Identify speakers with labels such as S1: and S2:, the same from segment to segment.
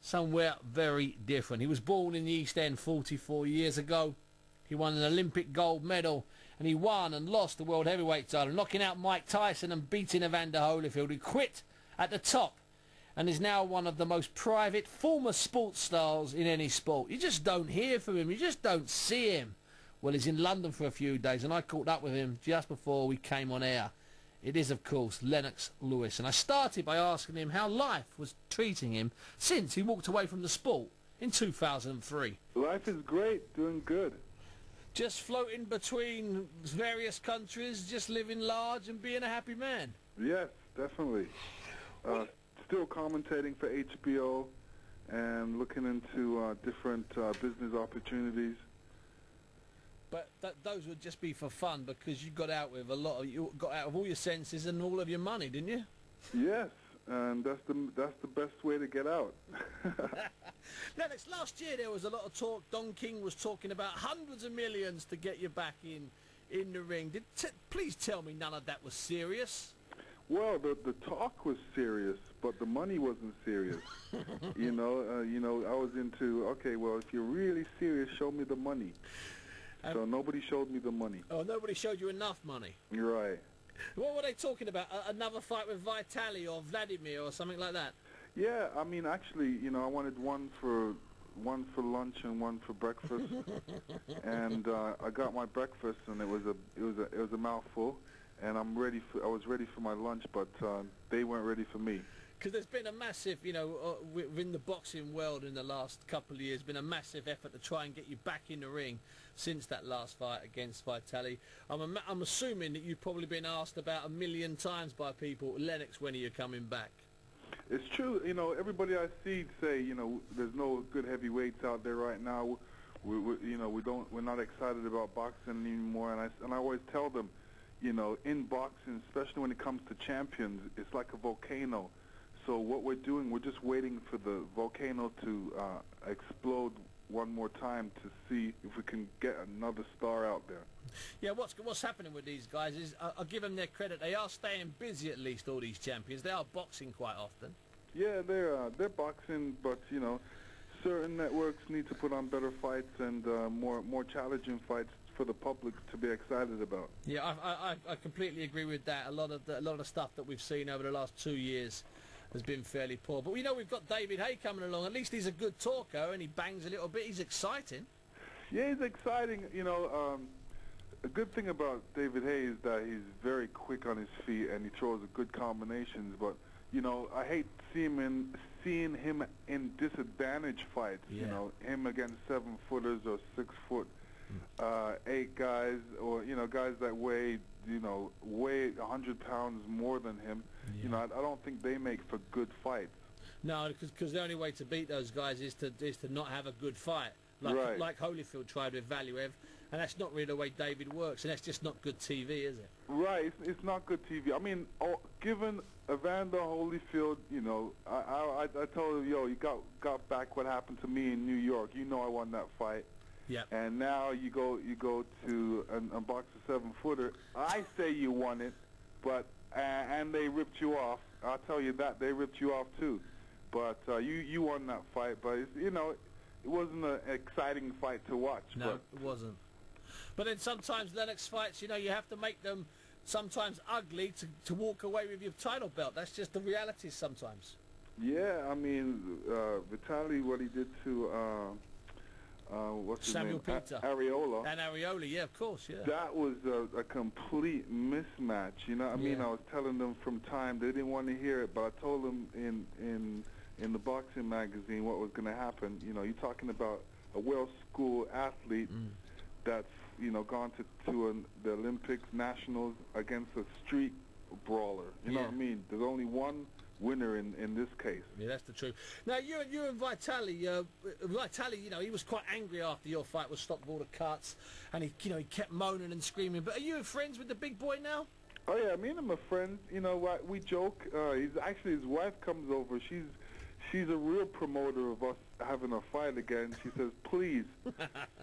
S1: somewhere very different. He was born in the East End 44 years ago. He won an Olympic gold medal, and he won and lost the World Heavyweight title, knocking out Mike Tyson and beating Evander Holyfield, who quit at the top and is now one of the most private former sports stars in any sport. You just don't hear from him. You just don't see him. Well, he's in London for a few days, and I caught up with him just before we came on air. It is, of course, Lennox Lewis. And I started by asking him how life was treating him since he walked away from the sport in 2003.
S2: Life is great, doing good.
S1: Just floating between various countries, just living large and being a happy man.
S2: Yes, definitely. Still commentating for HBO and looking into different business opportunities.
S1: But those would just be for fun, because you got out with you got out of all your senses and all of your money, didn't you?
S2: Yes, and that's the best way to get out.
S1: Lennox, last year there was a lot of talk. Don King was talking about hundreds of millions to get you back in the ring. Please tell me none of that was serious.
S2: Well, the talk was serious, but the money wasn't serious. You know, I was into, okay, well, if you're really serious, show me the money. So nobody showed me the money. Oh,
S1: nobody showed you enough money?
S2: You're right.
S1: What were they talking about? Another fight with Vitali or Vladimir or something like that?
S2: Yeah, I mean, actually, you know, I wanted one for lunch and one for breakfast, and I got my breakfast, and it was a mouthful, and I was ready for my lunch, but they weren't ready for me.
S1: Because there's been a massive, you know, within the boxing world in the last couple of years, been a massive effort to try and get you back in the ring since that last fight against Vitali. I'm assuming that you've probably been asked about 1 million times by people, Lennox, when are you coming back?
S2: It's true. You know, everybody I see say, you know, there's no good heavyweights out there right now. We're not excited about boxing anymore. And I always tell them, you know, in boxing, especially when it comes to champions, it's like a volcano. So what we're doing, we're just waiting for the volcano to explode one more time to see if we can get another star out there.
S1: Yeah, what's happening with these guys is, I'll give them their credit, they are staying busy, at least, all these champions. They are boxing quite often.
S2: Yeah, they're boxing, but, you know, certain networks need to put on better fights and more challenging fights for the public to be excited about.
S1: Yeah, I completely agree with that. A lot of the stuff that we've seen over the last 2 years has been fairly poor. But we know we've got David Haye coming along. At least he's a good talker and he bangs a little bit. He's exciting.
S2: Yeah, he's exciting. You know, a good thing about David Haye is that he's very quick on his feet and he throws good combinations. But, you know, I hate seeing him in disadvantaged fights. Yeah. You know, him against 7-footers or 6'8" guys, or, you know, guys that weigh 100 pounds more than him. Yeah. You know, I don't think they make for good fights. No,
S1: because the only way to beat those guys is to not have a good fight, like Holyfield tried with Valuev, and that's not really the way David works, and that's just not good TV, is it?
S2: Right, it's not good TV. I mean, given Evander Holyfield, you know, I told him, yo, you got back what happened to me in New York. You know I won that fight.
S1: Yeah.
S2: And now you go to a box of 7-footer. I say you won it, but and they ripped you off. I'll tell you that they ripped you off too. But you won that fight. But it's, you know, it wasn't an exciting fight to watch.
S1: No, it wasn't. But then sometimes Lennox fights, you know, you have to make them sometimes ugly to walk away with your title belt. That's just the reality sometimes.
S2: Yeah, I mean, Vitali, what he did to what's his
S1: Samuel
S2: name?
S1: Peter.
S2: Areola.
S1: And Areola, yeah, of course, yeah.
S2: That was a complete mismatch, you know what I mean? I was telling them from time, they didn't want to hear it, but I told them in the boxing magazine what was going to happen. You know, you're talking about a well-schooled athlete that's, you know, gone to the Olympics, nationals, against a street brawler. You know what I mean? There's only one winner in this case.
S1: Yeah, that's the truth. Now, you and Vitali, Vitali, you know, he was quite angry after your fight was stopped with all the cuts, and he kept moaning and screaming. But are you friends with the big boy now?
S2: Oh yeah, me and him are friends. You know, we joke. He's actually, his wife comes over. She's she's a real promoter of us having a fight again. She says, please,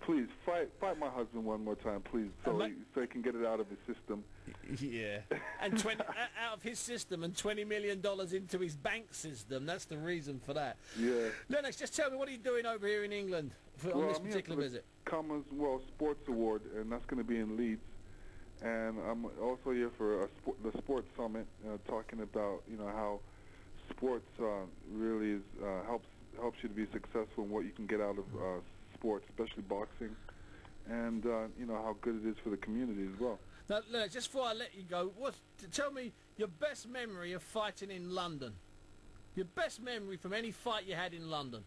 S2: please, fight my husband one more time, please, so he can get it out of his system.
S1: Yeah. And out of his system and $20 million into his bank system. That's the reason for that.
S2: Yeah.
S1: Lennox, just tell me, what are you doing over here in England on this particular visit?
S2: Commonwealth Sports Award, and that's going to be in Leeds. And I'm also here for the Sports Summit, talking about how sports really is helps you to be successful in what you can get out of sports, especially boxing, and how good it is for the community as well.
S1: Now, Lennox, just before I let you go, tell me your best memory of fighting in London. Your best memory from any fight you had in London.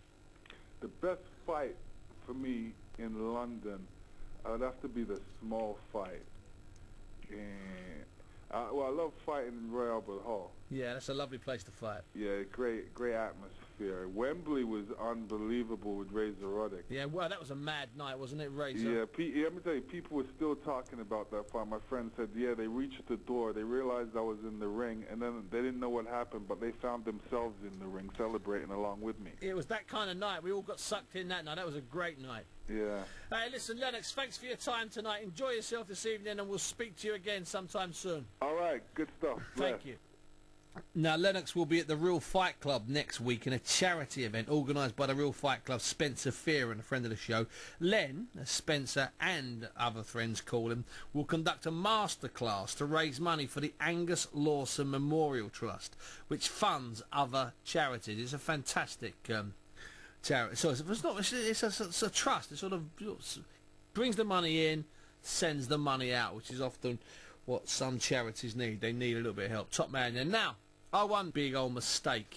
S2: The best fight for me in London would have to be the small fight. And I love fighting in Royal Albert Hall.
S1: Yeah, that's a lovely place to fight.
S2: Yeah, great atmosphere. Wembley was unbelievable with Razor Ruddock.
S1: Yeah, well, that was a mad night, wasn't it, Razor?
S2: Yeah, let me tell you, people were still talking about that fight. My friend said, yeah, they reached the door, they realized I was in the ring, and then they didn't know what happened, but they found themselves in the ring celebrating along with me.
S1: It was that kind of night. We all got sucked in that night. That was a great night.
S2: Yeah.
S1: Hey, listen, Lennox, thanks for your time tonight. Enjoy yourself this evening, and we'll speak to you again sometime soon.
S2: All right, good stuff.
S1: Thank you. Now, Lennox will be at the Real Fight Club next week in a charity event organised by the Real Fight Club, Spencer Fear, and a friend of the show. Len, as Spencer and other friends call him, will conduct a masterclass to raise money for the Angus Lawson Memorial Trust, which funds other charities. It's a fantastic charity. So it's a trust. It sort of brings the money in, sends the money out, which is often what some charities need. They need a little bit of help. Top man there. Now, one big old mistake